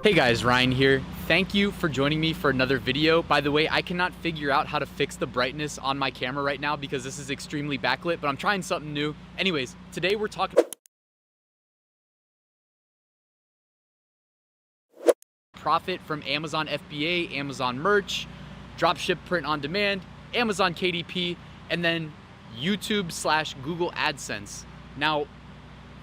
Hey guys, Ryan here. Thank you for joining me for another video. By the way, I cannot figure out how to fix the brightness on my camera right now because this is extremely backlit, but I'm trying something new. Anyways, today we're talking profit from Amazon FBA, Amazon merch, Dropship print on demand, Amazon KDP, and then YouTube/Google AdSense. Now,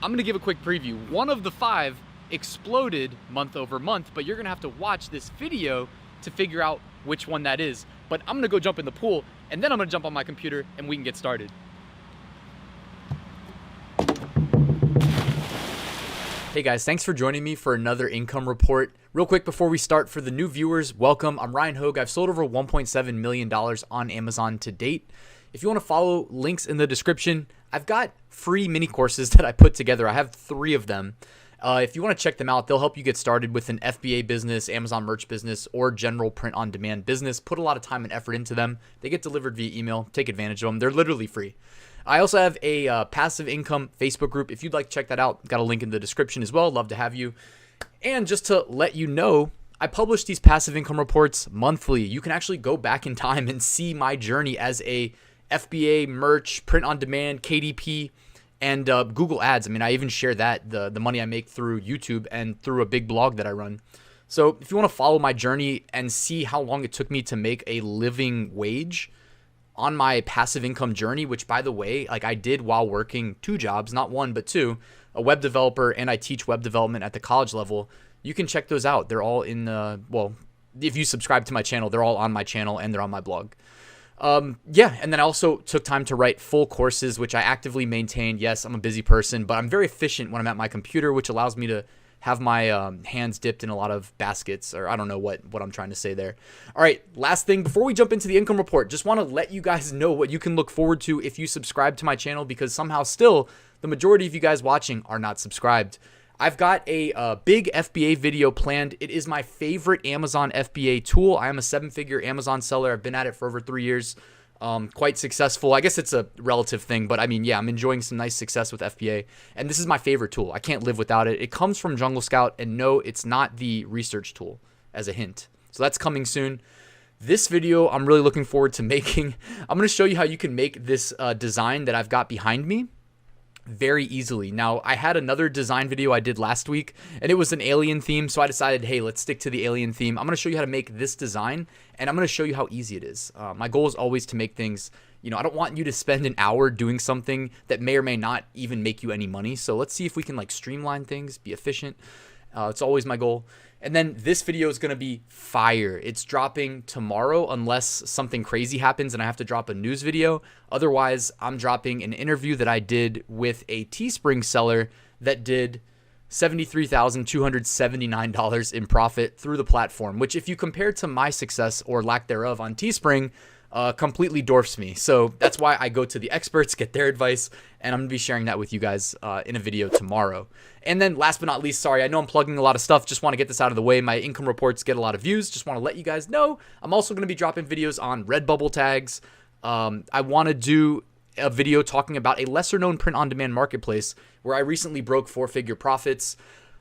I'm gonna give a quick preview. One of the five exploded month over month, but you're gonna have to watch this video to figure out which one that is. But I'm gonna go jump in the pool, and then I'm gonna jump on my computer and we can get started. Hey guys, thanks for joining me for another income report. Real quick before we start, for the new viewers, welcome. I'm Ryan Hogue. I've sold over $1.7 million on Amazon to date. If you want to follow, links in the description. I've got free mini courses that I put together. I have 3 of them. If you want to check them out, they'll help you get started with an FBA business, Amazon merch business, or general print on demand business. Put a lot of time and effort into them. They get delivered via email. Take advantage of them. They're literally free. I also have a passive income Facebook group. If you'd like to check that out, got a link in the description as well. Love to have you. And just to let you know, I publish these passive income reports monthly. You can actually go back in time and see my journey as a FBA, merch, print on demand, KDP, and Google Ads. I mean, I even share that, the money I make through YouTube and through a big blog that I run. So if you want to follow my journey and see how long it took me to make a living wage on my passive income journey, which by the way, like I did while working 2 jobs, not 1, but 2, a web developer, and I teach web development at the college level. You can check those out. They're all in well, if you subscribe to my channel, they're all on my channel and they're on my blog. Yeah, and then I also took time to write full courses, which I actively maintain. Yes, I'm a busy person, but I'm very efficient when I'm at my computer, which allows me to have my hands dipped in a lot of baskets, or I don't know what I'm trying to say there. All right, last thing, before we jump into the income report, just want to let you guys know what you can look forward to if you subscribe to my channel, because somehow still the majority of you guys watching are not subscribed. I've got a big FBA video planned. It is my favorite Amazon FBA tool. I am a 7-figure Amazon seller. I've been at it for over 3 years. Quite successful. I guess it's a relative thing, but I mean, yeah, I'm enjoying some nice success with FBA. And this is my favorite tool. I can't live without it. It comes from Jungle Scout, and no, it's not the research tool, as a hint. So that's coming soon. This video I'm really looking forward to making. I'm going to show you how you can make this design that I've got behind me very easily. Now, I had another design video I did last week, and it was an alien theme, so I decided, hey, let's stick to the alien theme. I'm going to show you how to make this design, and I'm going to show you how easy it is. My goal is always to make things, you know, I don't want you to spend an hour doing something that may or may not even make you any money. So let's see if we can like streamline things, be efficient. It's always my goal. And then this video is going to be fire. It's dropping tomorrow unless something crazy happens and I have to drop a news video. Otherwise, I'm dropping an interview that I did with a Teespring seller that did $73,279 in profit through the platform, which if you compare to my success or lack thereof on Teespring, completely dwarfs me. So that's why I go to the experts, get their advice, and I'm gonna be sharing that with you guys in a video tomorrow. And then last but not least, sorry, I know I'm plugging a lot of stuff, just want to get this out of the way. My income reports get a lot of views. Just want to let you guys know I'm also going to be dropping videos on Redbubble tags. I want to do a video talking about a lesser known print on demand marketplace where I recently broke 4-figure profits.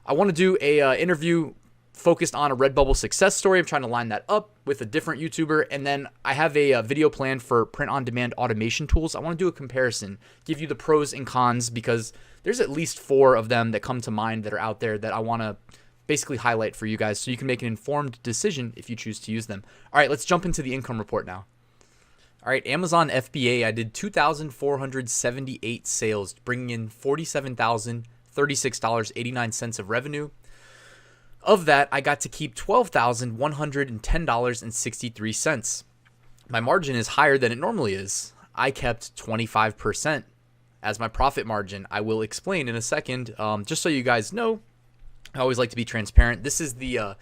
I want to do a interview focused on a Redbubble success story. I'm trying to line that up with a different YouTuber. And then I have a video plan for print on demand automation tools. I want to do a comparison, give you the pros and cons, because there's at least 4 of them that come to mind that are out there that I want to basically highlight for you guys so you can make an informed decision if you choose to use them. All right, let's jump into the income report now. All right, Amazon FBA, I did 2,478 sales, bringing in $47,036.89 of revenue. Of that, I got to keep $12,110.63. My margin is higher than it normally is. I kept 25% as my profit margin. I will explain in a second. Just so you guys know, I always like to be transparent. This is the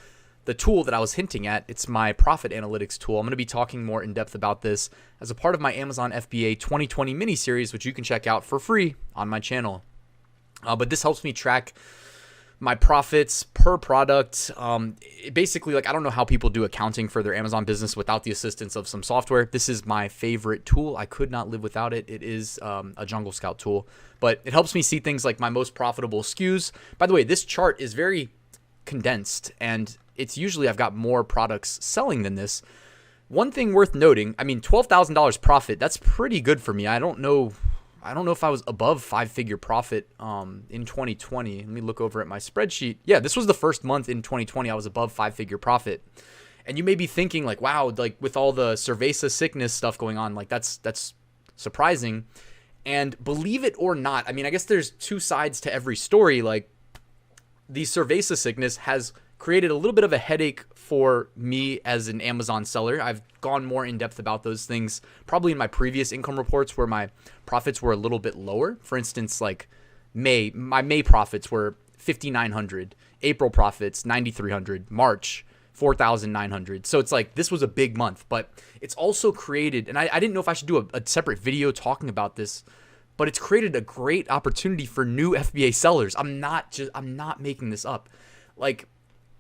tool that I was hinting at. It's my profit analytics tool. I'm going to be talking more in depth about this as a part of my Amazon FBA 2020 mini series, which you can check out for free on my channel. But this helps me track my profits per product. Basically, like, I don't know how people do accounting for their Amazon business without the assistance of some software. This is my favorite tool. I could not live without it. It is a Jungle Scout tool, but it helps me see things like my most profitable SKUs. By the way, this chart is very condensed, and it's usually I've got more products selling than this. One thing worth noting, I mean, $12,000 profit, that's pretty good for me. I don't know if I was above 5-figure profit in 2020. Let me look over at my spreadsheet. Yeah, this was the first month in 2020 I was above 5-figure profit. And you may be thinking like, wow, like with all the cerveza sickness stuff going on, like that's surprising. And believe it or not, I mean, I guess there's two sides to every story. Like the cerveza sickness has created a little bit of a headache for me as an Amazon seller. I've gone more in depth about those things probably in my previous income reports where my profits were a little bit lower. For instance, like my May profits were 5,900, April profits 9,300, March 4,900. So it's like this was a big month, but it's also created, and I didn't know if I should do a separate video talking about this, but it's created a great opportunity for new FBA sellers. I'm not making this up. Like,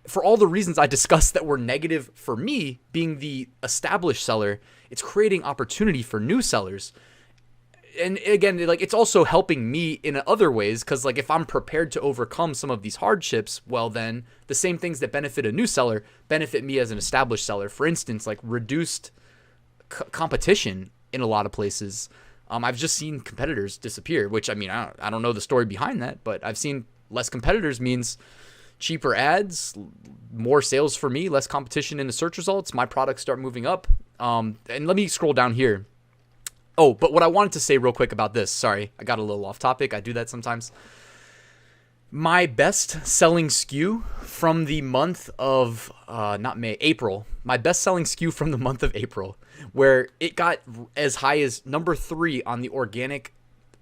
for all the reasons I discussed that were negative for me being the established seller, it's creating opportunity for new sellers. And again, like it's also helping me in other ways because like if I'm prepared to overcome some of these hardships, well then the same things that benefit a new seller benefit me as an established seller. For instance, like reduced competition in a lot of places. I've just seen competitors disappear, which I mean, I don't know the story behind that, but I've seen less competitors means cheaper ads, more sales for me, less competition in the search results. My products start moving up. And let me scroll down here. Oh, but what I wanted to say real quick about this, sorry, I got a little off topic. I do that sometimes. My best selling SKU from the month of, April, my best selling SKU from the month of April, where it got as high as number 3 on the organic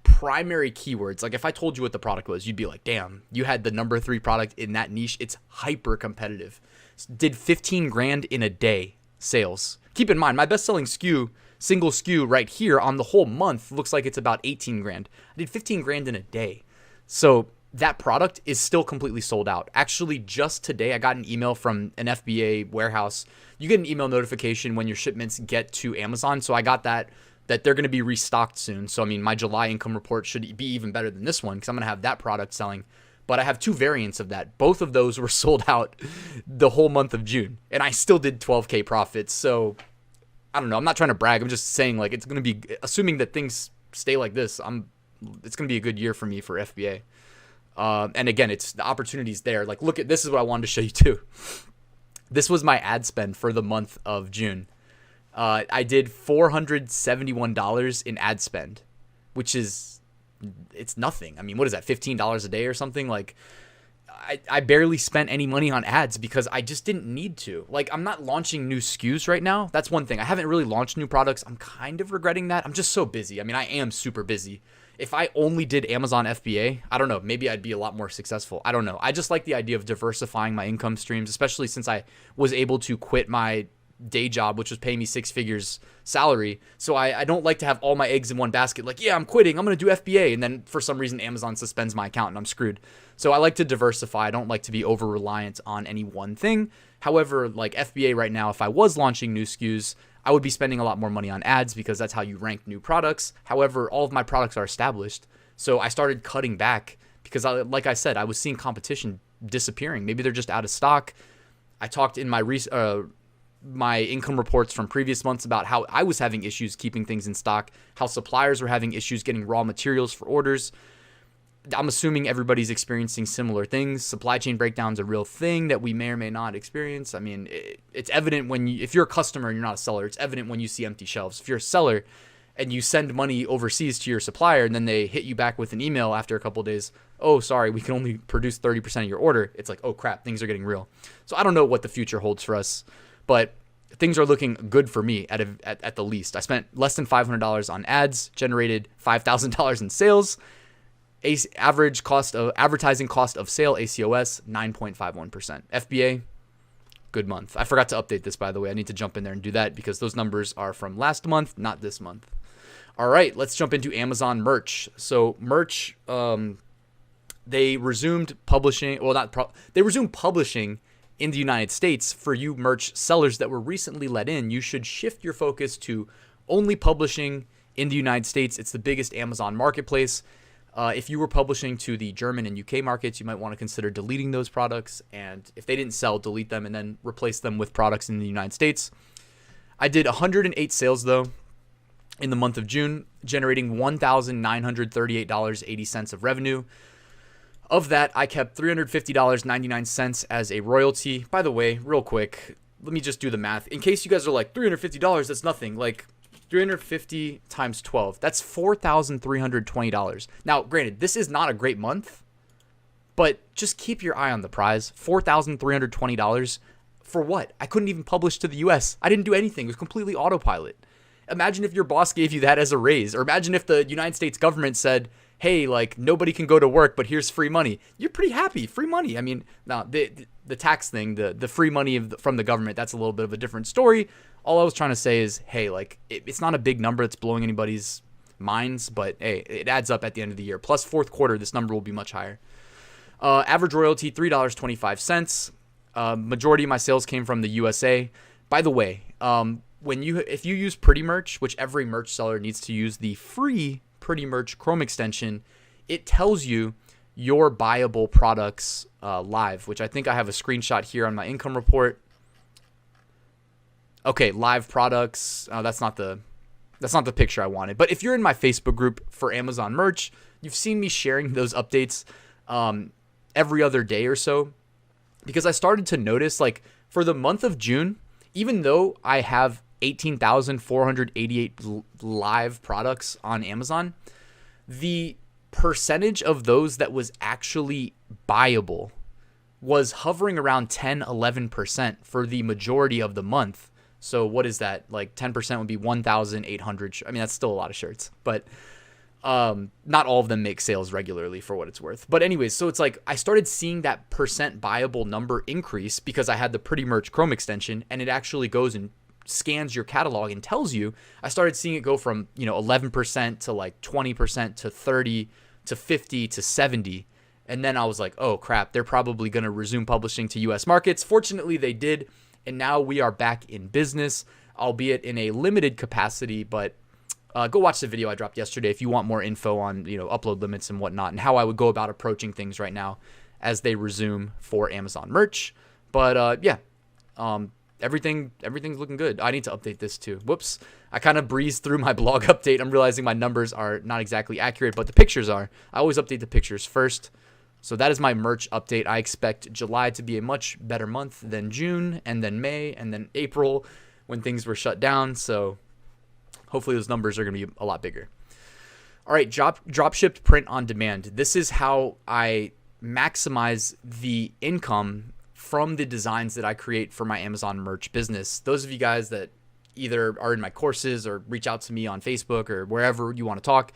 primary keywords. Like if I told you what the product was, you'd be like, damn, you had the number 3 product in that niche. It's hyper competitive. Did 15 grand in a day sales. Keep in mind, my best selling SKU, single SKU right here on the whole month looks like it's about 18 grand. I did 15 grand in a day. So that product is still completely sold out. Actually, just today, I got an email from an FBA warehouse. You get an email notification when your shipments get to Amazon. So I got that they're going to be restocked soon. So, I mean, my July income report should be even better than this one because I'm going to have that product selling. But I have 2 variants of that. Both of those were sold out the whole month of June. And I still did 12K profits. So I don't know. I'm not trying to brag. I'm just saying like it's going to be, assuming that things stay like this, it's going to be a good year for me for FBA. And again, it's the opportunities there. Like, look at, this is what I wanted to show you too. This was my ad spend for the month of June. I did $471 in ad spend, which is, it's nothing. I mean, what is that? $15 a day or something? Like, I barely spent any money on ads because I just didn't need to. Like, I'm not launching new SKUs right now. That's one thing. I haven't really launched new products. I'm kind of regretting that. I'm just so busy. I mean, I am super busy. If I only did Amazon FBA, I don't know, maybe I'd be a lot more successful. I don't know. I just like the idea of diversifying my income streams, especially since I was able to quit my day job, which was paying me 6 figures salary. So I don't like to have all my eggs in one basket. Like, yeah, I'm quitting. I'm going to do FBA. And then for some reason, Amazon suspends my account and I'm screwed. So I like to diversify. I don't like to be over reliant on any one thing. However, like FBA right now, if I was launching new SKUs, I would be spending a lot more money on ads because that's how you rank new products. However, all of my products are established. So I started cutting back because, like I said, I was seeing competition disappearing. Maybe they're just out of stock. I talked in my income reports from previous months about how I was having issues keeping things in stock, how suppliers were having issues getting raw materials for orders. I'm assuming everybody's experiencing similar things. Supply chain breakdown's a real thing that we may or may not experience. I mean, it's evident if you're a customer and you're not a seller, it's evident when you see empty shelves. If you're a seller and you send money overseas to your supplier and then they hit you back with an email after a couple of days, oh, sorry, we can only produce 30% of your order. It's like, oh crap, things are getting real. So I don't know what the future holds for us, but things are looking good for me at the least. I spent less than $500 on ads, generated $5,000 in sales. Average cost of advertising cost of sale, ACOS, 9.51%. FBA, good month. I forgot to update this, by the way. I need to jump in there and do that because those numbers are from last month, not this month. All right, let's jump into Amazon merch. So merch, they resumed publishing. Well, they resumed publishing in the United States. For you merch sellers that were recently let in, you should shift your focus to only publishing in the United States. It's the biggest Amazon marketplace. If you were publishing to the German and UK markets, you might want to consider deleting those products. And if they didn't sell, delete them and then replace them with products in the United States. I did 108 sales, though, in the month of June, generating $1,938.80 of revenue. Of that, I kept $350.99 as a royalty. By the way, real quick, let me just do the math. In case you guys are like, $350, that's nothing. Like, 350 times 12, that's $4,320. Now, granted, this is not a great month, but just keep your eye on the prize. $4,320 for what? I couldn't even publish to the US. I didn't do anything. It was completely autopilot. Imagine if your boss gave you that as a raise, or imagine if the United States government said, hey, like, nobody can go to work, but here's free money. You're pretty happy. Free money. I mean, now the tax thing, the free money from the government, that's a little bit of a different story. All I was trying to say is, hey, like, it's not a big number that's blowing anybody's minds, but hey, it adds up at the end of the year. Plus fourth quarter, this number will be much higher. Average royalty, $3.25. Majority of my sales came from the USA. By the way, if you use Pretty Merch, which every merch seller needs to use the free Pretty Merch Chrome extension, it tells you your buyable products live, which I think I have a screenshot here on my income report. Okay, live products. That's not the picture I wanted. But if you're in my Facebook group for Amazon merch, you've seen me sharing those updates every other day or so, because I started to notice, like, for the month of June, even though I have 18,488 live products on Amazon, the percentage of those that was actually buyable was hovering around 10-11% for the majority of the month. So what is that? Like 10% would be 1,800. I mean, that's still a lot of shirts, but not all of them make sales regularly, for what it's worth. But anyways, so it's like I started seeing that percent buyable number increase because I had the Pretty Merch Chrome extension, and it actually goes and scans your catalog and tells you. I started seeing it go from 11% to like 20% to 30 to 50 to 70. And then I was like, oh crap, they're probably going to resume publishing to US markets. Fortunately, they did. And now we are back in business, albeit in a limited capacity. But go watch the video I dropped yesterday if you want more info on upload limits and whatnot, and how I would go about approaching things right now as they resume for Amazon merch. But everything's looking good. I need to update this too. Whoops. I kind of breezed through my blog update. I'm realizing my numbers are not exactly accurate, but the pictures are. I always update the pictures first. So that is my merch update. I expect July to be a much better month than June, and then May, and then April when things were shut down. So hopefully those numbers are going to be a lot bigger. All right, dropshipped print on demand. This is how I maximize the income from the designs that I create for my Amazon merch business. Those of you guys that either are in my courses or reach out to me on Facebook or wherever you want to talk,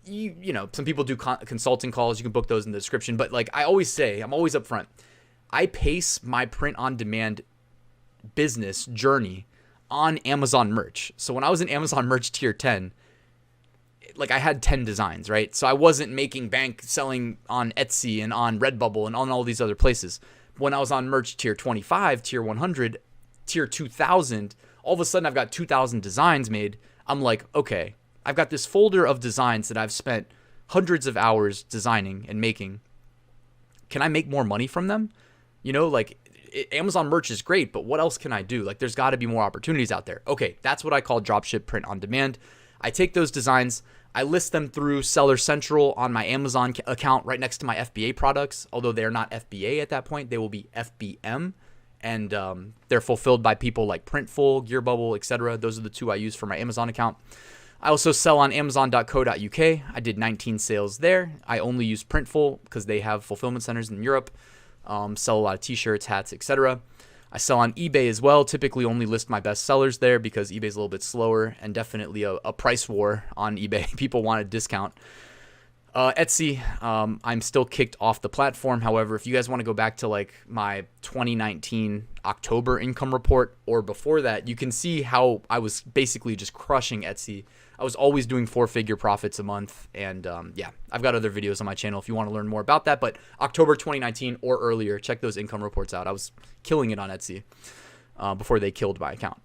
some people do consulting calls. You can book those in the description. But like I always say, I'm always upfront. I pace my print on demand business journey on Amazon merch. So when I was in Amazon merch tier 10, like I had 10 designs, right? So I wasn't making bank selling on Etsy and on Redbubble and on all these other places. When I was on merch tier 25, tier 100, tier 2000, all of a sudden I've got 2,000 designs made. I'm like, okay, I've got this folder of designs that I've spent hundreds of hours designing and making. Can I make more money from them? Amazon merch is great, but what else can I do? Like, there's got to be more opportunities out there. Okay, that's what I call dropship print on demand. I take those designs, I list them through Seller Central on my Amazon account right next to my FBA products. Although they're not FBA at that point, they will be FBM, and they're fulfilled by people like Printful, Gearbubble, etc. Those are the two I use for my Amazon account. I also sell on Amazon.co.uk. I did 19 sales there. I only use Printful because they have fulfillment centers in Europe. Sell a lot of t-shirts, hats, etc. I sell on eBay as well. Typically only list my best sellers there because eBay's a little bit slower, and definitely a price war on eBay. People want a discount. Etsy, I'm still kicked off the platform. However, if you guys want to go back to like my 2019 October income report or before that, you can see how I was basically just crushing Etsy. I was always doing 4-figure profits a month. And I've got other videos on my channel if you want to learn more about that. But October 2019 or earlier, check those income reports out. I was killing it on Etsy before they killed my account.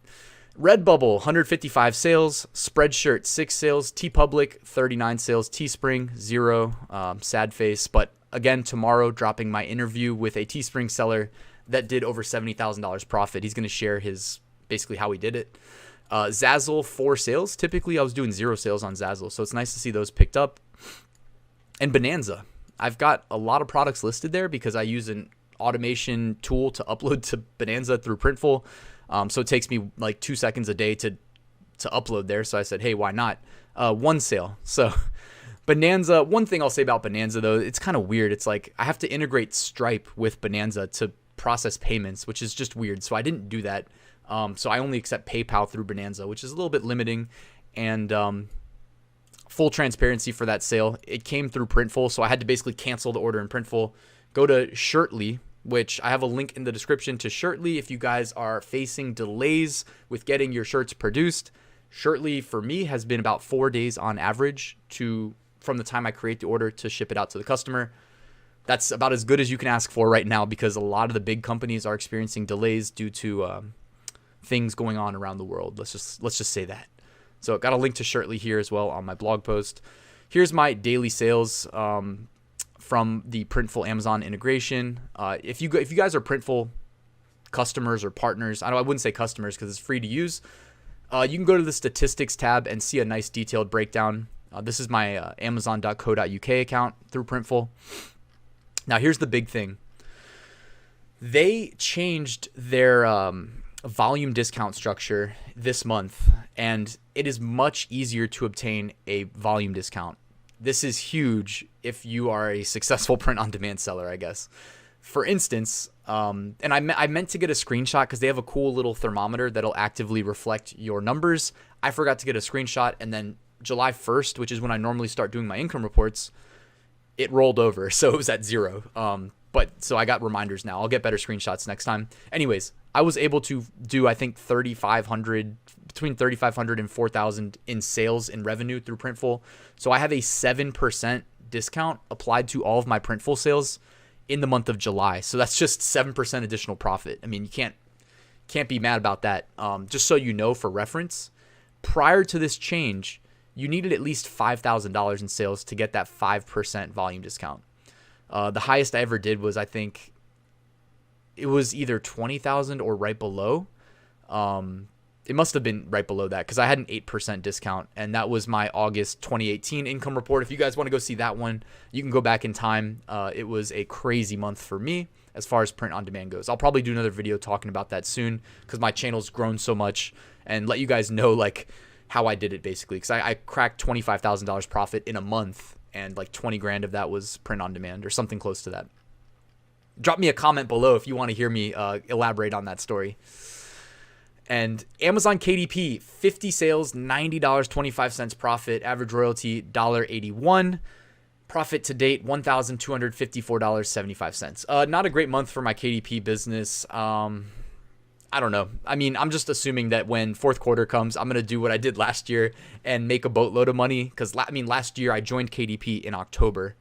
Redbubble, 155 sales. Spreadshirt, 6 sales. TeePublic, 39 sales. Teespring, 0. Sad face. But again, tomorrow, dropping my interview with a Teespring seller that did over $70,000 profit. He's going to share basically how he did it. Zazzle, 4 sales. Typically, I was doing 0 sales on Zazzle, so it's nice to see those picked up. And Bonanza. I've got a lot of products listed there because I use an automation tool to upload to Bonanza through Printful. So it takes me like 2 seconds a day to upload there. So I said, hey, why not? 1 sale. So Bonanza, one thing I'll say about Bonanza, though, it's kind of weird. It's like I have to integrate Stripe with Bonanza to process payments, which is just weird. So I didn't do that. So I only accept PayPal through Bonanza, which is a little bit limiting. And full transparency for that sale, it came through Printful, so I had to basically cancel the order in Printful. Go to Shirtly, which I have a link in the description to Shirtly if you guys are facing delays with getting your shirts produced. Shirtly, for me, has been about 4 days on average from the time I create the order to ship it out to the customer. That's about as good as you can ask for right now because a lot of the big companies are experiencing delays due to things going on around the world. Let's just say that. So got a link to Shirtly here as well on my blog post. Here's my daily sales from the Printful Amazon integration. If you guys are Printful customers or partners, I wouldn't say customers because it's free to use. You can go to the statistics tab and see a nice detailed breakdown. This is my amazon.co.uk account through Printful. Now here's the big thing. They changed their volume discount structure this month, and it is much easier to obtain a volume discount. This is huge if you are a successful print-on-demand seller, I guess. For instance, and I meant to get a screenshot because they have a cool little thermometer that'll actively reflect your numbers. I forgot to get a screenshot, and then July 1st, which is when I normally start doing my income reports, it rolled over, so it was at 0. So I got reminders now. I'll get better screenshots next time. Anyways, I was able to do, I think, between 3,500 and 4,000 in sales and revenue through Printful. So I have a 7% discount applied to all of my Printful sales in the month of July. So that's just 7% additional profit. I mean, you can't be mad about that. Just so you know, for reference, prior to this change, you needed at least $5,000 in sales to get that 5% volume discount. The highest I ever did was, I think, it was either 20,000 or right below. It must have been right below that because I had an 8% discount, and that was my August 2018 income report. If you guys want to go see that one, you can go back in time. It was a crazy month for me as far as print on demand goes. I'll probably do another video talking about that soon because my channel's grown so much, and let you guys know like how I did it basically, because I cracked $25,000 profit in a month, and like 20 grand of that was print on demand or something close to that. Drop me a comment below if you want to hear me elaborate on that story. And Amazon KDP, 50 sales, $90.25 profit, average royalty $1.81. Profit to date, $1,254.75. Not a great month for my KDP business. I don't know. I mean, I'm just assuming that when fourth quarter comes, I'm going to do what I did last year and make a boatload of money. Because, last year I joined KDP in October.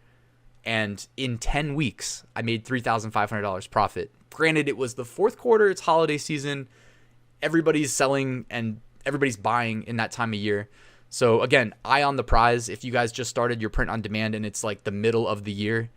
And in 10 weeks, I made $3,500 profit. Granted, it was the fourth quarter. It's holiday season. Everybody's selling and everybody's buying in that time of year. So again, eye on the prize. If you guys just started your print on demand and it's like the middle of the year,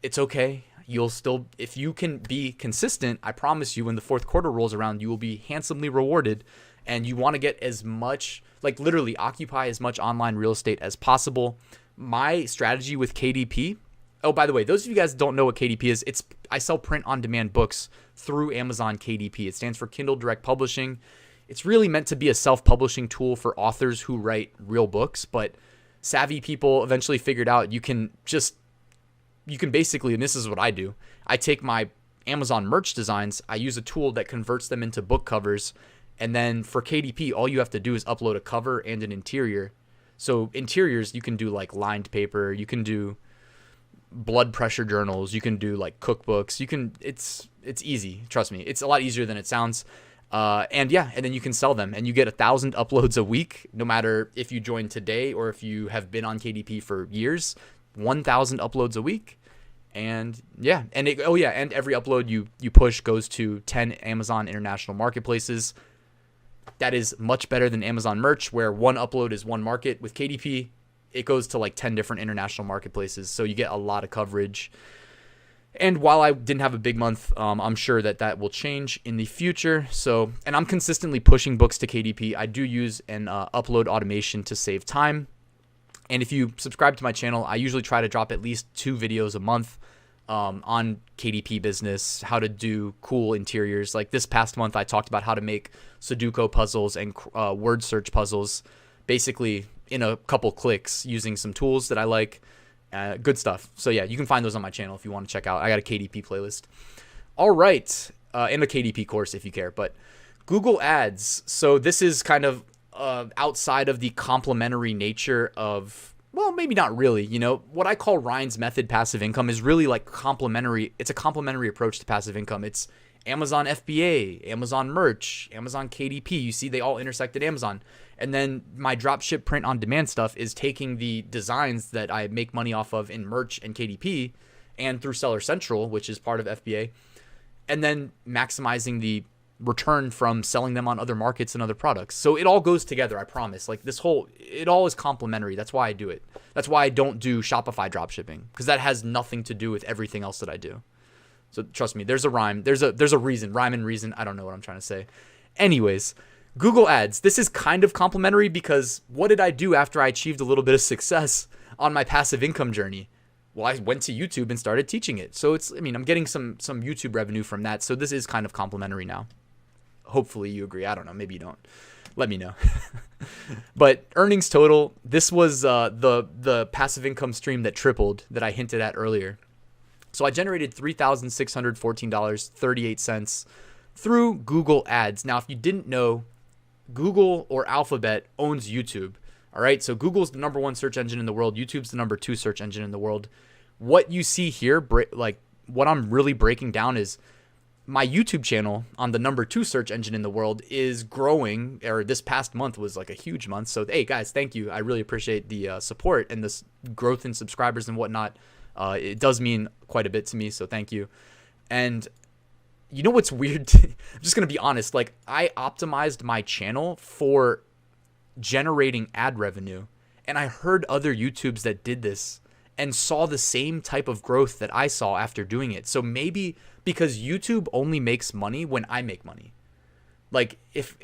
it's okay. You'll still, if you can be consistent, I promise you when the fourth quarter rolls around, you will be handsomely rewarded. And you want to get as much, like literally occupy as much online real estate as possible. My strategy with KDP, oh, by the way, those of you guys that don't know what KDP is, I sell print on demand books through Amazon KDP. It stands for Kindle Direct Publishing. It's really meant to be a self-publishing tool for authors who write real books, but savvy people eventually figured out you can basically, and this is what I do, I take my Amazon merch designs, I use a tool that converts them into book covers, and then for KDP, all you have to do is upload a cover and an interior. So interiors, you can do like lined paper, you can do blood pressure journals, you can do like cookbooks, it's easy, trust me. It's a lot easier than it sounds. And then you can sell them, and you get 1,000 uploads a week, no matter if you join today or if you have been on KDP for years. 1,000 uploads a week. And and every upload you push goes to 10 Amazon international marketplaces. That is much better than Amazon merch, where one upload is one market. With KDP, it goes to like 10 different international marketplaces. So you get a lot of coverage. And while I didn't have a big month, I'm sure that will change in the future. So, and I'm consistently pushing books to KDP. I do use an upload automation to save time. And if you subscribe to my channel, I usually try to drop at least 2 videos a month on KDP business, how to do cool interiors. Like this past month, I talked about how to make Sudoku puzzles and word search puzzles, basically in a couple clicks using some tools that I like. Good stuff. So yeah, you can find those on my channel if you want to check out. I got a KDP playlist. All right. And a KDP course if you care. But Google Ads. So this is kind of outside of the complementary nature of, well, maybe not really. You know, what I call Ryan's method passive income is really like complementary. It's a complementary approach to passive income. It's Amazon FBA, Amazon merch, Amazon KDP. You see, they all intersect at Amazon. And then my dropship print on demand stuff is taking the designs that I make money off of in merch and KDP and through Seller Central, which is part of FBA, and then maximizing the return from selling them on other markets and other products. So it all goes together, I promise. Like it all is complementary. That's why I do it. That's why I don't do Shopify dropshipping, because that has nothing to do with everything else that I do. So trust me, there's a rhyme. There's a reason. Rhyme and reason. I don't know what I'm trying to say. Anyways, Google Ads. This is kind of complementary because what did I do after I achieved a little bit of success on my passive income journey? Well, I went to YouTube and started teaching it. So I'm getting some YouTube revenue from that. So this is kind of complementary now. Hopefully you agree. I don't know. Maybe you don't. Let me know. But earnings total, this was the passive income stream that tripled that I hinted at earlier. So I generated $3,614.38 through Google Ads. Now, if you didn't know, Google or Alphabet owns YouTube. All right. So Google's the #1 search engine in the world. YouTube's the #2 search engine in the world. What you see here, like what I'm really breaking down is my YouTube channel on the #2 search engine in the world is growing, or this past month was like a huge month. So, hey guys, thank you. I really appreciate the support and this growth in subscribers and whatnot. It does mean quite a bit to me. So thank you. And you know what's weird? I'm just going to be honest. Like, I optimized my channel for generating ad revenue, and I heard other YouTubes that did this and saw the same type of growth that I saw after doing it. So maybe because YouTube only makes money when I make money. Like if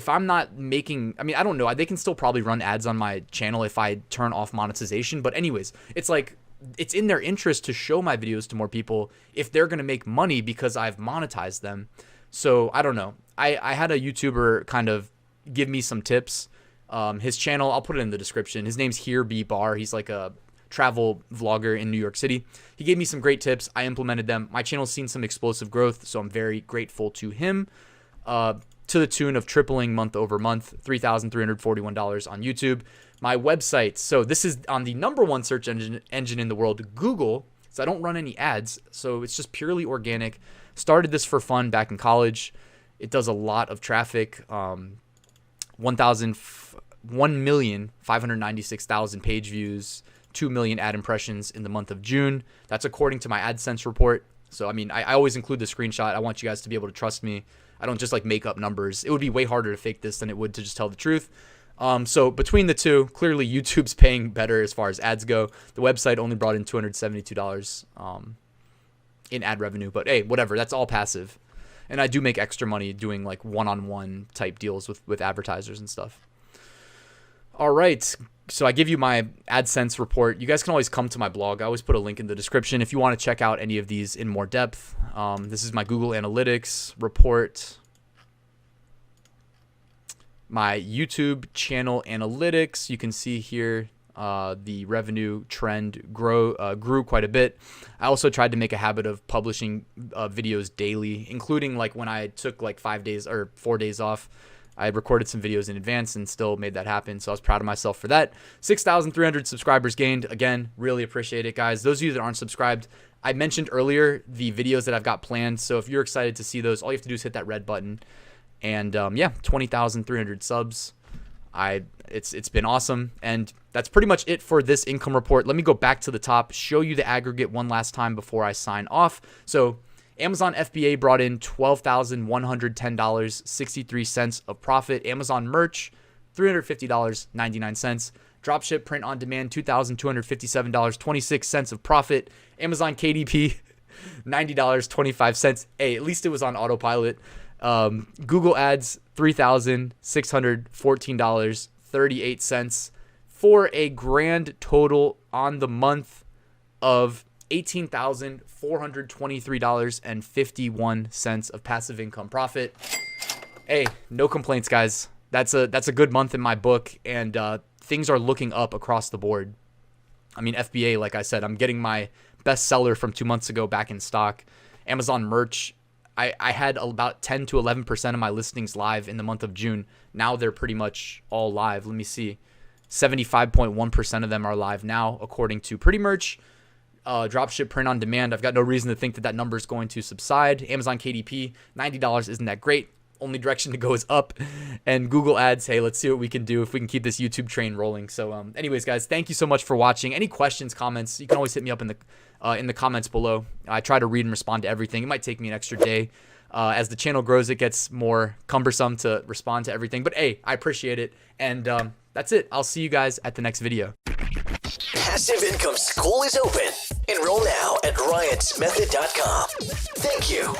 I'm not making, I mean, I don't know. They can still probably run ads on my channel if I turn off monetization. But anyways, it's like, it's in their interest to show my videos to more people if they're going to make money because I've monetized them. So I don't know. I had a YouTuber kind of give me some tips. His channel, I'll put it in the description. His name's Here Be Bar. He's like a travel vlogger in New York City. He gave me some great tips. I implemented them. My channel's seen some explosive growth, so I'm very grateful to him. To the tune of tripling month over month, $3,341 on YouTube. My website, so this is on the #1 search engine in the world, Google. So I don't run any ads, so it's just purely organic. Started this for fun back in college. It does a lot of traffic. 1,596,000 page views, 2 million ad impressions in the month of June. That's according to my AdSense report. So, I mean, I always include the screenshot. I want you guys to be able to trust me. I don't just like make up numbers. It would be way harder to fake this than it would to just tell the truth. So between the two, clearly YouTube's paying better as far as ads go. The website only brought in $272 in ad revenue, but hey, whatever. That's all passive. And I do make extra money doing like one-on-one type deals with advertisers and stuff. All right. So I give you my AdSense report. You guys can always come to my blog. I always put a link in the description if you want to check out any of these in more depth. This is my Google Analytics report. My YouTube channel analytics, you can see here the revenue trend grew quite a bit. I also tried to make a habit of publishing videos daily, including like when I took like 5 days or 4 days off. I recorded some videos in advance and still made that happen. So I was proud of myself for that. 6,300 subscribers gained. Again, really appreciate it, guys. Those of you that aren't subscribed, I mentioned earlier the videos that I've got planned. So if you're excited to see those, all you have to do is hit that red button. And yeah, 20,300 subs. It's been awesome. And that's pretty much it for this income report. Let me go back to the top, show you the aggregate one last time before I sign off. So Amazon FBA brought in $12,110.63 of profit. Amazon merch, $350.99. Dropship print on demand, $2,257.26 of profit. Amazon KDP, $90.25. Hey, at least it was on autopilot. Google Ads, $3,614.38 for a grand total on the month of $18,423.51 of passive income profit. Hey, no complaints, guys. That's a good month in my book, and things are looking up across the board. I mean, FBA, like I said, I'm getting my bestseller from 2 months ago back in stock. Amazon merch, I had about 10 to 11% of my listings live in the month of June. Now they're pretty much all live. Let me see. 75.1% of them are live now, according to Pretty Merch. Dropship print on demand, I've got no reason to think that that number is going to subside. Amazon KDP, $90 isn't that great. Only direction to go is up. And Google Ads, hey, let's see what we can do if we can keep this YouTube train rolling. So anyways, guys, thank you so much for watching. Any questions, comments, you can always hit me up in the comments below. I try to read and respond to everything. It might take me an extra day. As the channel grows, it gets more cumbersome to respond to everything. But hey, I appreciate it. And that's it. I'll see you guys at the next video. Passive Income School is open. Enroll now at RyanSmethod.com. Thank you.